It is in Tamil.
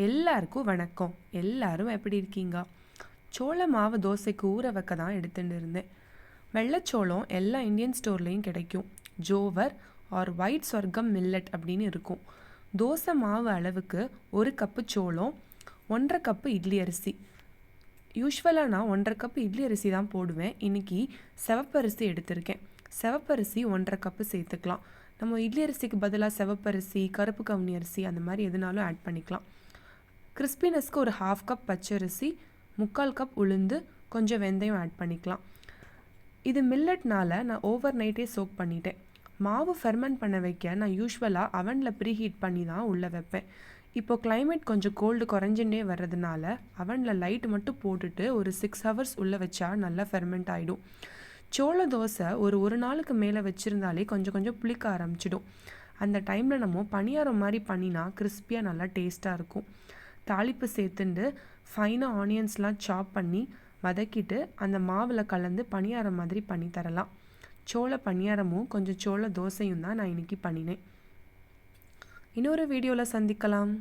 எல்லாருக்கும் வணக்கம். எல்லாரும் எப்படி இருக்கீங்க? சோள மாவு தோசைக்கு ஊற வைக்க தான் எடுத்துட்டு இருந்தேன். வெள்ளைச்சோளம் எல்லா இந்தியன் ஸ்டோர்லேயும் கிடைக்கும். ஜோவர் ஆர் ஒயிட் சொர்க்கம் மில்லட் அப்படின்னு இருக்கும். தோசை மாவு அளவுக்கு 1 கப்பு சோளம், 1.5 கப்பு இட்லி அரிசி. யூஸ்வலாக நான் 1.5 கப்பு இட்லி அரிசி தான் போடுவேன். இன்றைக்கி சிவப்பரிசி எடுத்திருக்கேன். சிவப்பரிசி 1.5 கப்பு சேர்த்துக்கலாம். நம்ம இட்லி அரிசிக்கு பதிலாக சிவப்பரிசி, கருப்பு கவுனி அரிசி அந்த மாதிரி எதுனாலும் ஆட் பண்ணிக்கலாம். கிறிஸ்பினஸ்க்கு ஒரு 1/2 கப் பச்சரிசி, 3/4 கப் உளுந்து, கொஞ்சம் வெந்தயம் ஆட் பண்ணிக்கலாம். இது மில்லட்னால நான் ஓவர் நைட்டே சோக் பண்ணிட்டேன். மாவு ஃபெர்மெண்ட் பண்ண வைக்க நான் யூஸ்வலாக அவனில் ப்ரீஹீட் பண்ணி தான் உள்ளே வைப்பேன். இப்போ கிளைமேட் கொஞ்சம் கோல்டு குறைஞ்சுட்டே வர்றதுனால அவனில் லைட் மட்டும் போட்டுட்டு ஒரு 6 ஹவர்ஸ் உள்ளே வச்சா நல்லா ஃபெர்மெண்ட் ஆகிடும். சோள தோசை ஒரு நாளுக்கு மேலே வச்சுருந்தாலே கொஞ்சம் கொஞ்சம் புளிக்க ஆரம்பிச்சிடும். அந்த டைமில் நம்ம பணியாரம் மாதிரி பண்ணினா கிறிஸ்பியாக நல்லா டேஸ்ட்டாக இருக்கும். தாளிப்பு சேர்த்துண்டு ஃபைனாக ஆனியன்ஸ்லாம் சாப் பண்ணி வதக்கிட்டு அந்த மாவில் கலந்து பணியாரம் மாதிரி பண்ணி தரலாம். சோள பணியாரமும் கொஞ்சம் சோள தோசையும் தான் நான் இன்றைக்கி பண்ணினேன். இன்னொரு வீடியோவில் சந்திக்கலாம்.